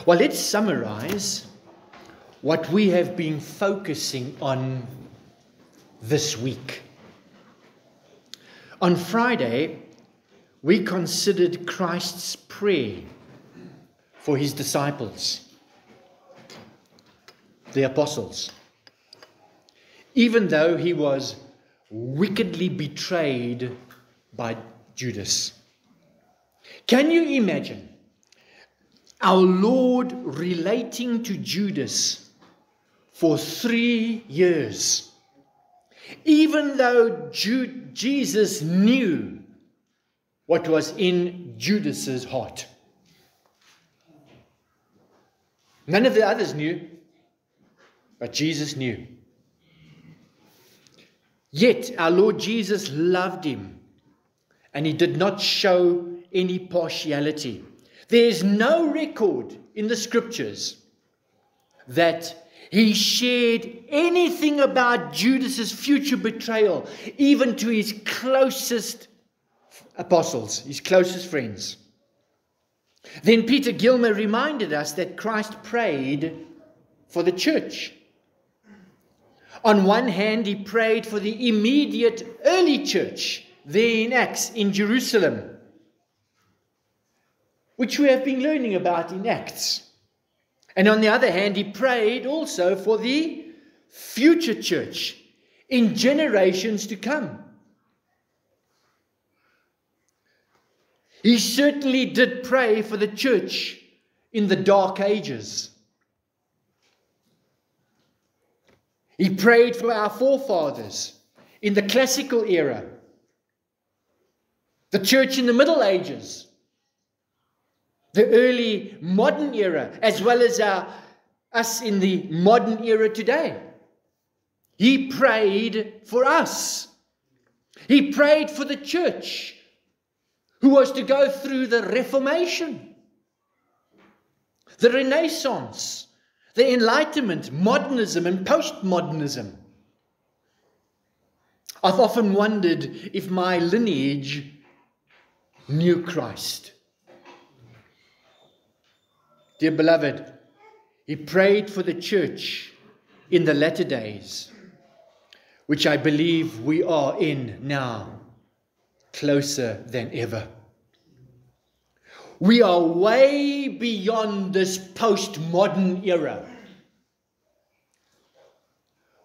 Well, let's summarize what we have been focusing on this week. On Friday, we considered Christ's prayer for his disciples, the apostles, even though he was wickedly betrayed by Judas. Can you imagine our Lord relating to Judas for 3 years, even though Jesus knew what was in Judas's heart? None of the others knew, but Jesus knew. Yet our Lord Jesus loved him, and he did not show any partiality. There is no record in the scriptures that he shared anything about Judas's future betrayal, even to his closest apostles, his closest friends. Then Peter Gilmer reminded us that Christ prayed for the church. On one hand, he prayed for the immediate early church there in Acts in Jerusalem, which we have been learning about in Acts. And on the other hand, he prayed also for the future church in generations to come. He certainly did pray for the church in the Dark Ages. He prayed for our forefathers in the classical era, the church in the Middle Ages, the early modern era, as well as us in the modern era today. He prayed for us. He prayed for the church who was to go through the Reformation, the Renaissance, the Enlightenment, modernism and postmodernism. I've often wondered if my lineage knew Christ. Dear beloved, he prayed for the church in the latter days, which I believe we are in now, closer than ever. We are way beyond this postmodern era.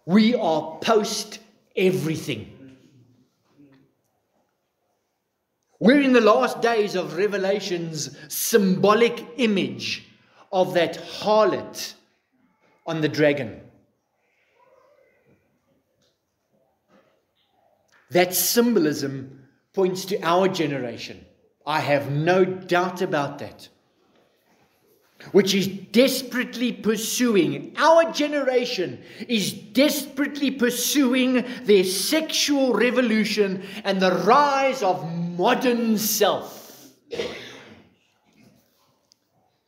We are post everything. We're in the last days of Revelation's symbolic image of that harlot on the dragon. That symbolism points to our generation. I have no doubt about that. Which is desperately pursuing, our generation is desperately pursuing their sexual revolution and the rise of modern self.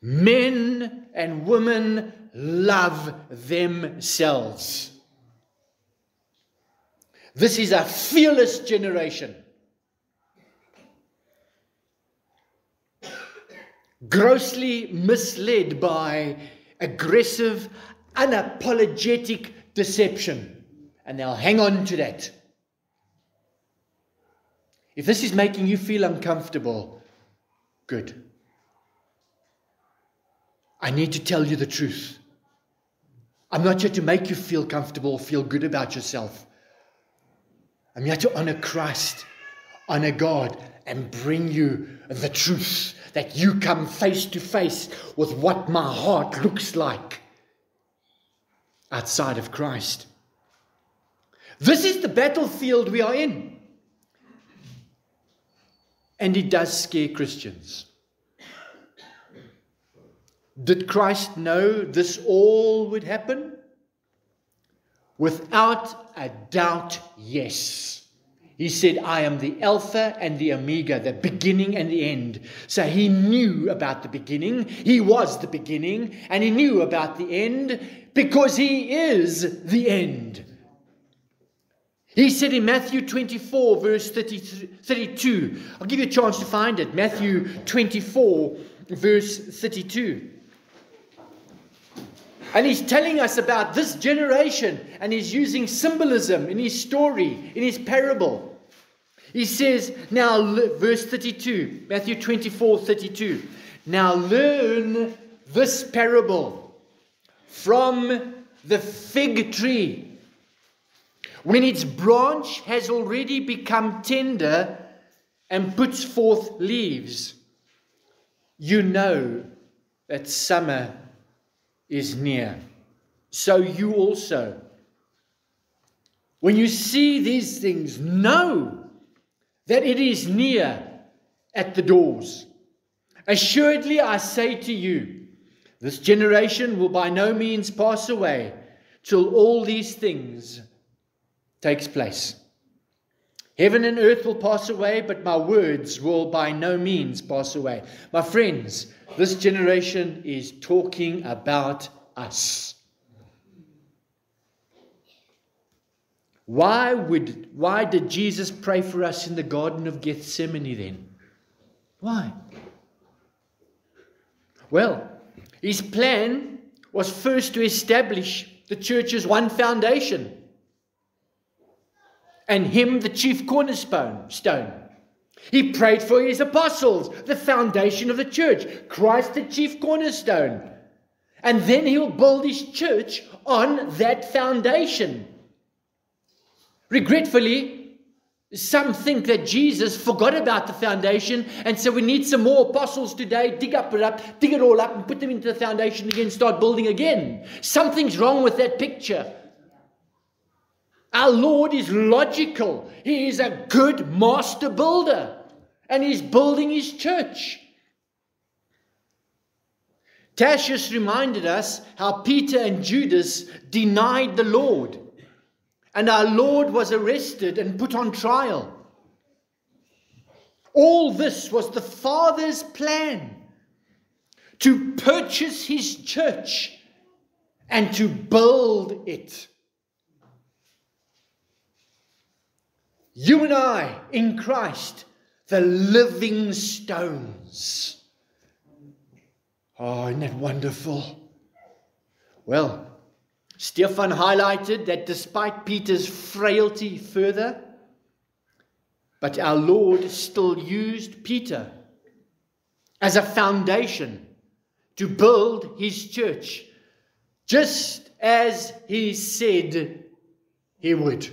Men and women love themselves. This is a fearless generation. Grossly misled by aggressive, unapologetic deception. And they'll hang on to that. If this is making you feel uncomfortable, good. I need to tell you the truth. I'm not here to make you feel comfortable or feel good about yourself. I'm here to honor Christ, honor God, and bring you the truth, that you come face to face with what my heart looks like outside of Christ. This is the battlefield we are in. And it does scare Christians. Did Christ know this all would happen? Without a doubt, yes. He said, I am the Alpha and the Omega, the beginning and the end. So he knew about the beginning. He was the beginning, and he knew about the end because he is the end. He said in Matthew 24, verse 32, I'll give you a chance to find it. Matthew 24, verse 32. And he's telling us about this generation, and he's using symbolism in his story, in his parable. He says, now, verse 32, Matthew 24:32. Now learn this parable from the fig tree. When its branch has already become tender and puts forth leaves, you know that summer is near. So you also, when you see these things, know that it is near at the doors. Assuredly, I say to you, this generation will by no means pass away till all these things takes place. Heaven and earth will pass away, but my words will by no means pass away. My friends, this generation is talking about us. Why did Jesus pray for us in the Garden of Gethsemane then? Why? Well, his plan was first to establish the church's one foundation, and him the chief cornerstone. He prayed for his apostles, the foundation of the church, Christ the chief cornerstone. And then he'll build his church on that foundation. Regretfully, some think that Jesus forgot about the foundation, and so we need some more apostles today, dig it all up and put them into the foundation again, start building again. Something's wrong with that picture. Our Lord is logical. He is a good master builder, and he's building his church. Tacitus reminded us how Peter and Judas denied the Lord, and our Lord was arrested and put on trial. All this was the Father's plan to purchase his church and to build it. You and I in Christ, the living stones. Oh, isn't that wonderful? Well, Stephan highlighted that despite Peter's frailty further, but our Lord still used Peter as a foundation to build his church, just as he said he would.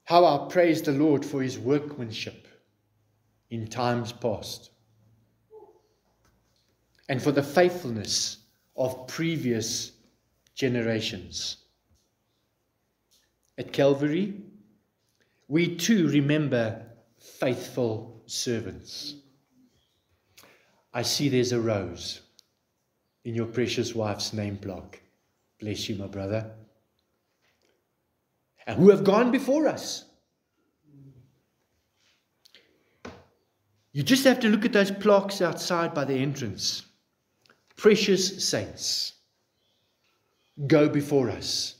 How I praise the Lord for his workmanship in times past, and for the faithfulness of previous generations. At Calvary, we too remember faithful servants. I see there's a rose in your precious wife's name plaque. Bless you, my brother. And who have gone before us. You just have to look at those plaques outside by the entrance. Precious saints, go before us.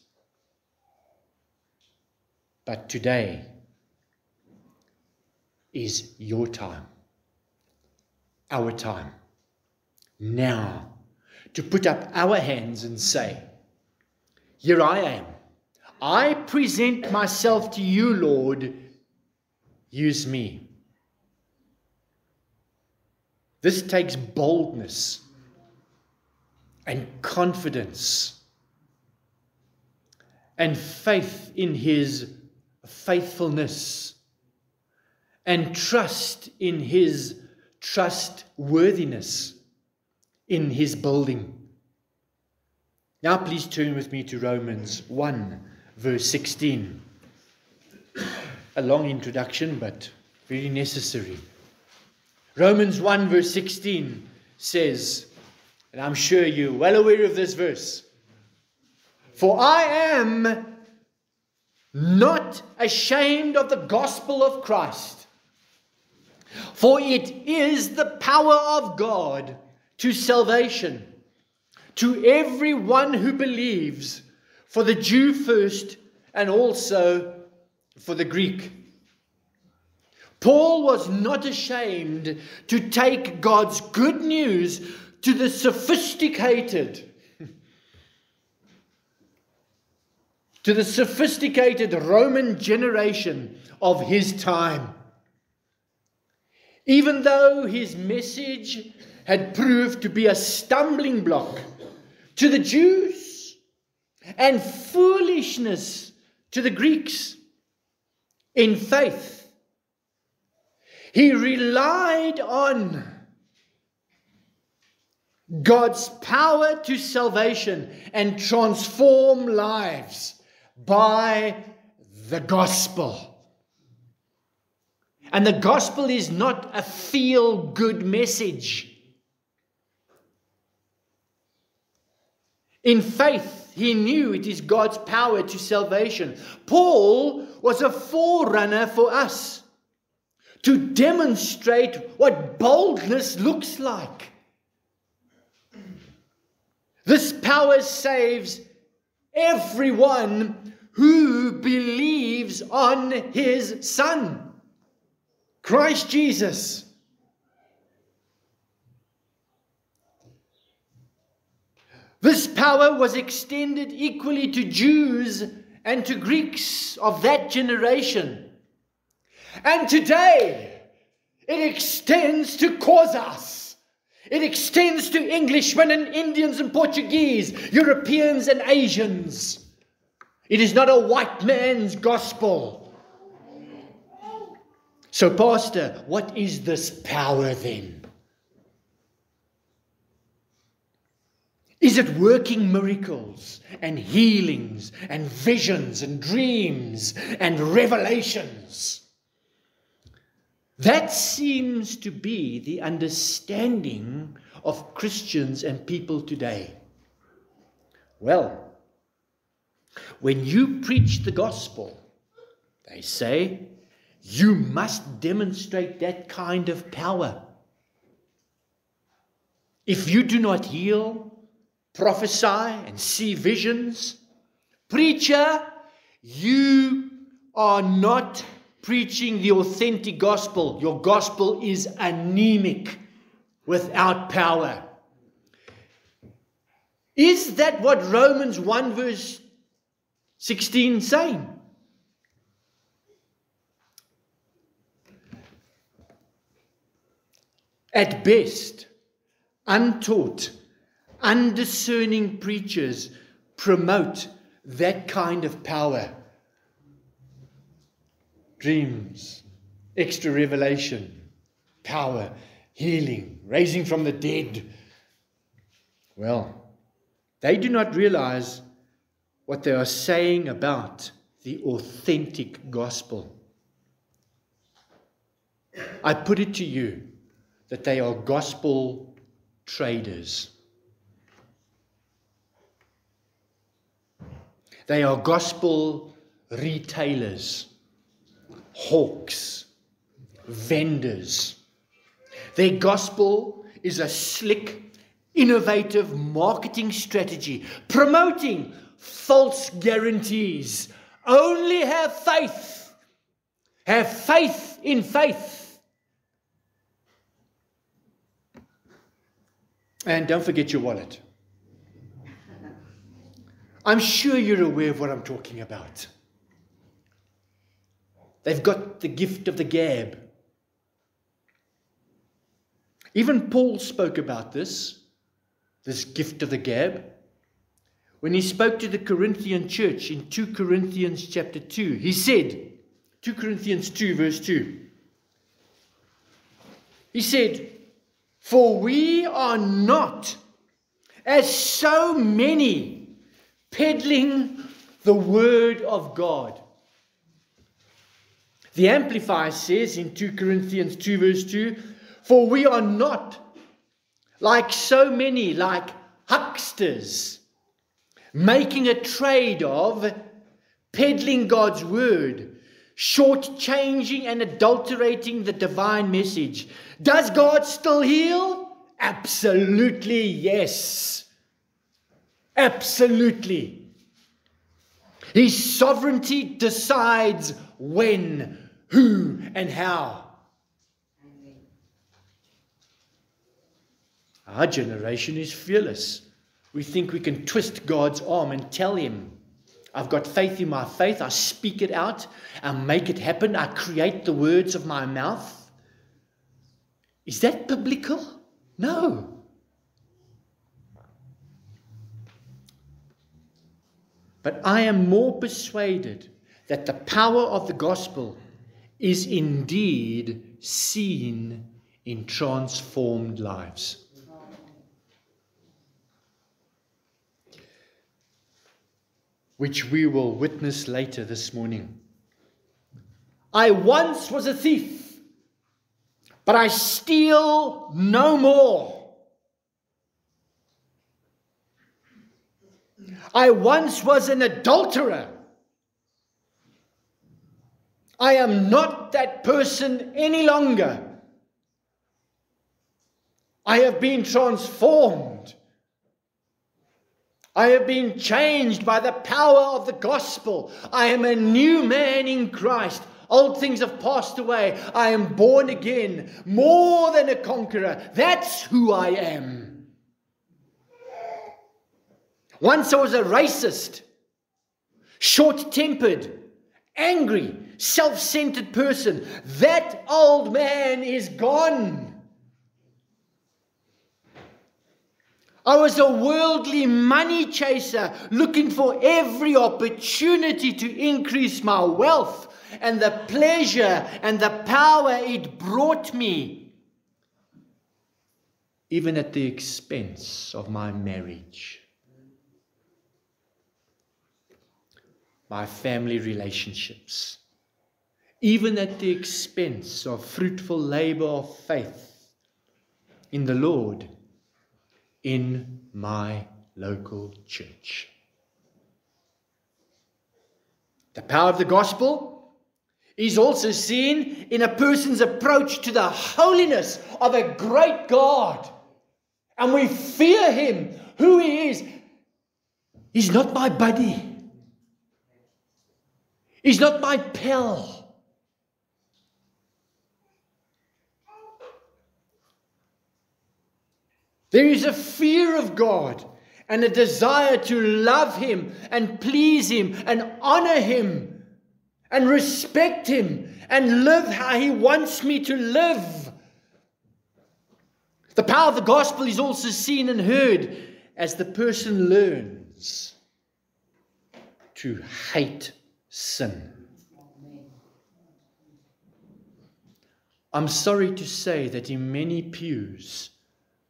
But today is your time, our time, now, to put up our hands and say, here I am. I present myself to you, Lord. Use me. This takes boldness and confidence and faith in his faithfulness and trust in his trustworthiness in his building. Now please turn with me to Romans 1. Verse 16. A long introduction, but very necessary. Romans 1 verse 16 says, and I'm sure you're well aware of this verse, for I am not ashamed of the gospel of Christ, for it is the power of God to salvation, to everyone who believes, for the Jew first, and also for the Greek. Paul was not ashamed to take God's good news to the sophisticated Roman generation of his time. Even though his message had proved to be a stumbling block to the Jews and foolishness to the Greeks, in faith, he relied on God's power to salvation and transform lives by the gospel. And the gospel is not a feel-good message. In faith, he knew it is God's power to salvation. Paul was a forerunner for us to demonstrate what boldness looks like. This power saves everyone who believes on his Son, Christ Jesus. This power was extended equally to Jews and to Greeks of that generation. And today, it extends to Xhosas. It extends to Englishmen and Indians and Portuguese, Europeans and Asians. It is not a white man's gospel. So, Pastor, what is this power then? Is it working miracles and healings and visions and dreams and revelations? That seems to be the understanding of Christians and people today. Well, when you preach the gospel, they say, you must demonstrate that kind of power. If you do not heal, prophesy, and see visions, preacher, you are not preaching the authentic gospel. Your gospel is anemic, without power. Is that what Romans 1 verse 16 is saying? At best, untaught, undiscerning preachers promote that kind of power. Dreams, extra revelation, power, healing, raising from the dead. Well, they do not realize what they are saying about the authentic gospel. I put it to you that they are gospel traders. They are gospel retailers, hawks, vendors. Their gospel is a slick, innovative marketing strategy, promoting false guarantees. Only have faith. Have faith in faith. And don't forget your wallet. I'm sure you're aware of what I'm talking about. They've got the gift of the gab. Even Paul spoke about this gift of the gab, when he spoke to the Corinthian church in 2 Corinthians chapter 2. He said, 2 Corinthians 2 verse 2, he said, for we are not as so many peddling the word of God. The Amplifier says in 2 Corinthians 2 verse 2, for we are not like so many, like hucksters, making a trade of peddling God's word, shortchanging and adulterating the divine message. Does God still heal? Absolutely yes. Absolutely. His sovereignty decides when, who, and how. Our generation is fearless. We think we can twist God's arm and tell him, I've got faith in my faith, I speak it out, I make it happen, I create the words of my mouth. Is that biblical? No. But I am more persuaded that the power of the gospel is indeed seen in transformed lives. Which we will witness later this morning. I once was a thief, but I steal no more. I once was an adulterer. I am not that person any longer. I have been transformed. I have been changed by the power of the gospel. I am a new man in Christ. Old things have passed away. I am born again, more than a conqueror. That's who I am. Once I was a racist, short-tempered, angry, self-centered person. That old man is gone. I was a worldly money chaser, looking for every opportunity to increase my wealth and the pleasure and the power it brought me, even at the expense of my marriage, my family relationships, even at the expense of fruitful labor of faith in the Lord, in my local church. The power of the gospel is also seen in a person's approach to the holiness of a great God. And we fear him, who he is. He's not my buddy. He's not my pal. There is a fear of God and a desire to love him and please him and honor him and respect him and live how he wants me to live. The power of the gospel is also seen and heard as the person learns to hate sin. I'm sorry to say that in many pews,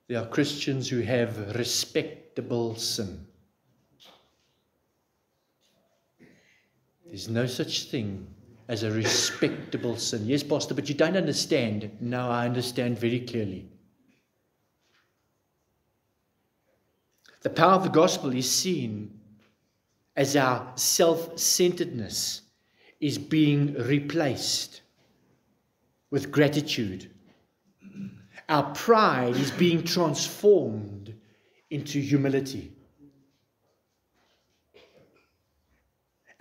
there are Christians who have respectable sin. There's no such thing as a respectable sin. Yes, Pastor, but you don't understand. No, I understand very clearly. The power of the gospel is seen as our self-centeredness is being replaced with gratitude. Our pride is being transformed into humility.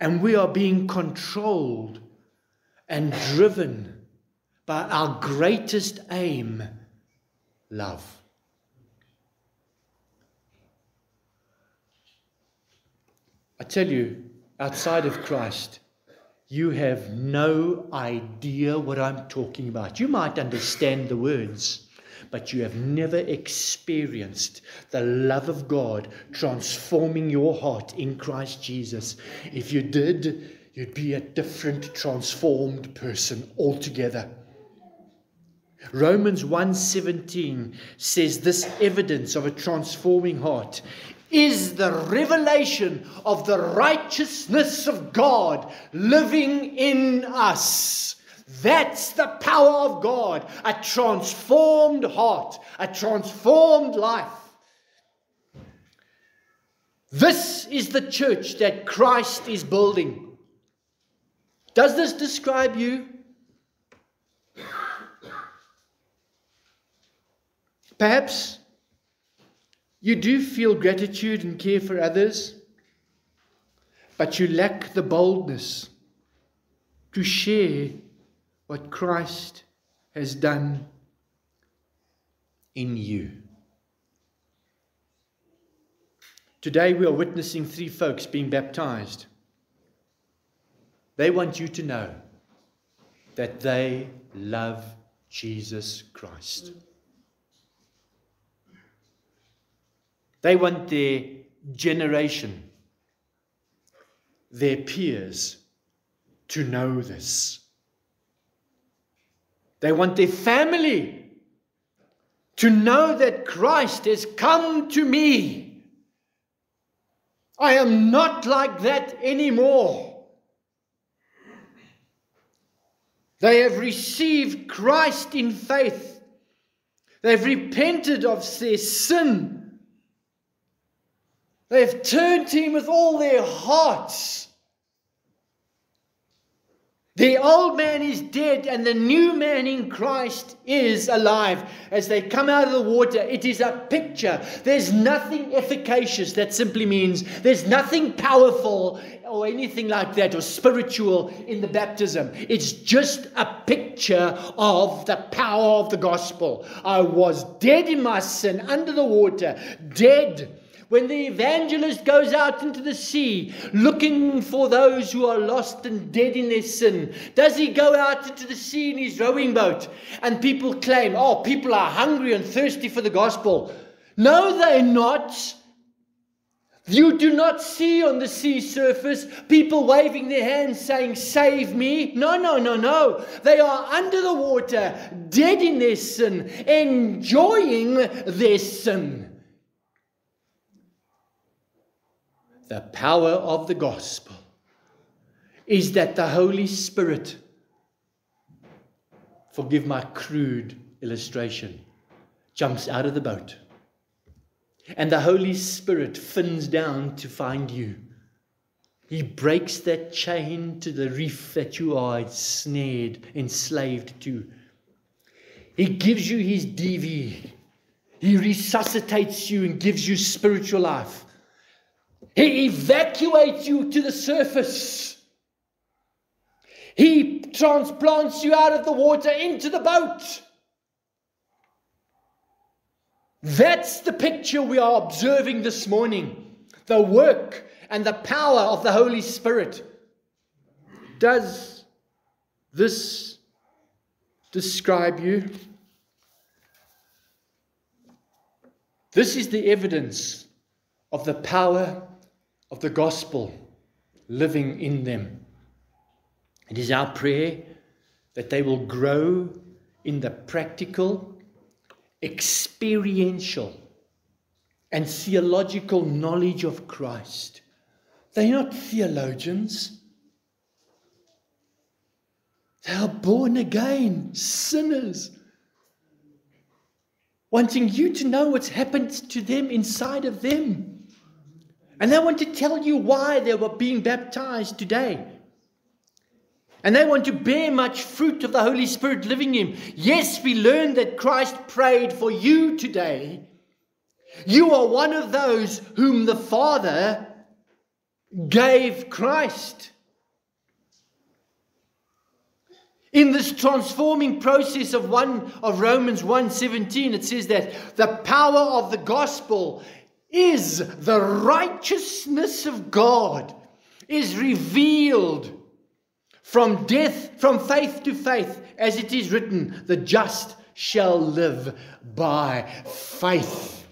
And we are being controlled and driven by our greatest aim, love. I tell you, outside of Christ, you have no idea what I'm talking about. You might understand the words, but you have never experienced the love of God transforming your heart in Christ Jesus. If you did, you'd be a different, transformed person altogether. Romans 1:17 says this evidence of a transforming heart is the revelation of the righteousness of God living in us. That's the power of God. A transformed heart, a transformed life. This is the church that Christ is building. Does this describe you? Perhaps you do feel gratitude and care for others, but you lack the boldness to share what Christ has done in you. Today we are witnessing 3 folks being baptized. They want you to know that they love Jesus Christ. They want their generation, their peers, to know this. They want their family to know that Christ has come to me. I am not like that anymore. They have received Christ in faith. They've repented of their sin. They've turned to Him with all their hearts. The old man is dead and the new man in Christ is alive. As they come out of the water, it is a picture. There's nothing efficacious. That simply means there's nothing powerful or anything like that or spiritual in the baptism. It's just a picture of the power of the gospel. I was dead in my sin, under the water, dead. When the evangelist goes out into the sea looking for those who are lost and dead in their sin, does he go out into the sea in his rowing boat and people claim, oh, people are hungry and thirsty for the gospel? No, they're not. You do not see on the sea surface people waving their hands saying, save me. No, no, no, no. They are under the water, dead in their sin, enjoying their sin. The power of the gospel is that the Holy Spirit, forgive my crude illustration, jumps out of the boat. And the Holy Spirit fins down to find you. He breaks that chain to the reef that you are enslaved to. He gives you His DV. He resuscitates you and gives you spiritual life. He evacuates you to the surface. He transplants you out of the water into the boat. That's the picture we are observing this morning. The work and the power of the Holy Spirit. Does this describe you? This is the evidence of the power of the gospel living in them. It is our prayer that they will grow in the practical, experiential, and theological knowledge of Christ. They're not theologians. They are born again sinners, wanting you to know what's happened to them inside of them. And they want to tell you why they were being baptized today. And they want to bear much fruit of the Holy Spirit living in Him. Yes, we learned that Christ prayed for you today. You are one of those whom the Father gave Christ. In this transforming process of Romans 1:17, it says that the power of the gospel is the righteousness of God, is revealed from faith to faith, as it is written, the just shall live by faith.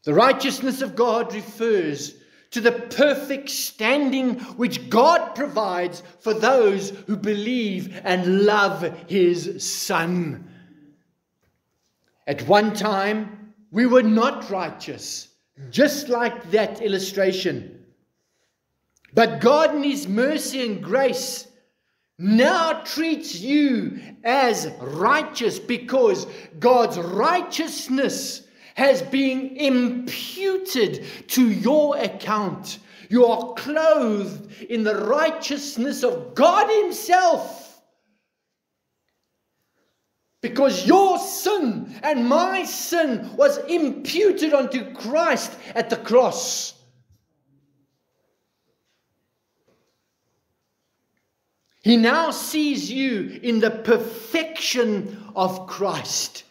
The righteousness of God refers to the perfect standing which God provides for those who believe and love His Son. At one time, we were not righteous, just like that illustration. But God in His mercy and grace now treats you as righteous because God's righteousness has been imputed to your account. You are clothed in the righteousness of God Himself. Because your sin and my sin was imputed unto Christ at the cross. He now sees you in the perfection of Christ.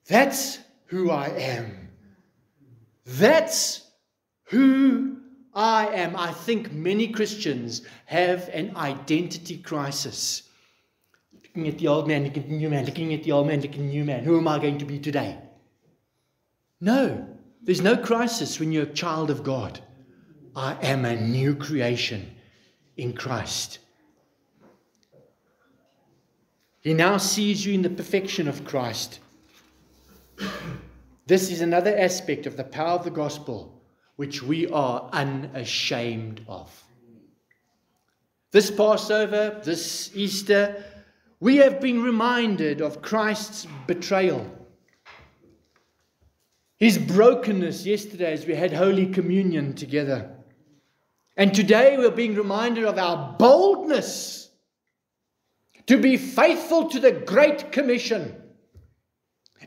That's who I am. That's who I am. I think many Christians have an identity crisis. Looking at the old man, looking at the new man, looking at the old man, looking at the new man. Who am I going to be today? No, there's no crisis when you're a child of God. I am a new creation in Christ. He now sees you in the perfection of Christ. This is another aspect of the power of the gospel, which we are unashamed of. This Passover, this Easter, we have been reminded of Christ's betrayal. His brokenness yesterday as we had Holy Communion together. And today we're being reminded of our boldness to be faithful to the Great Commission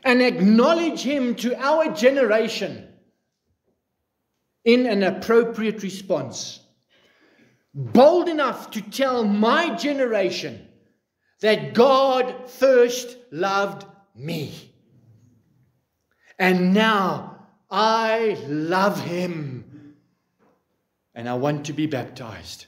and acknowledge Him to our generation in an appropriate response. Bold enough to tell my generation that God first loved me. And now I love Him. And I want to be baptized.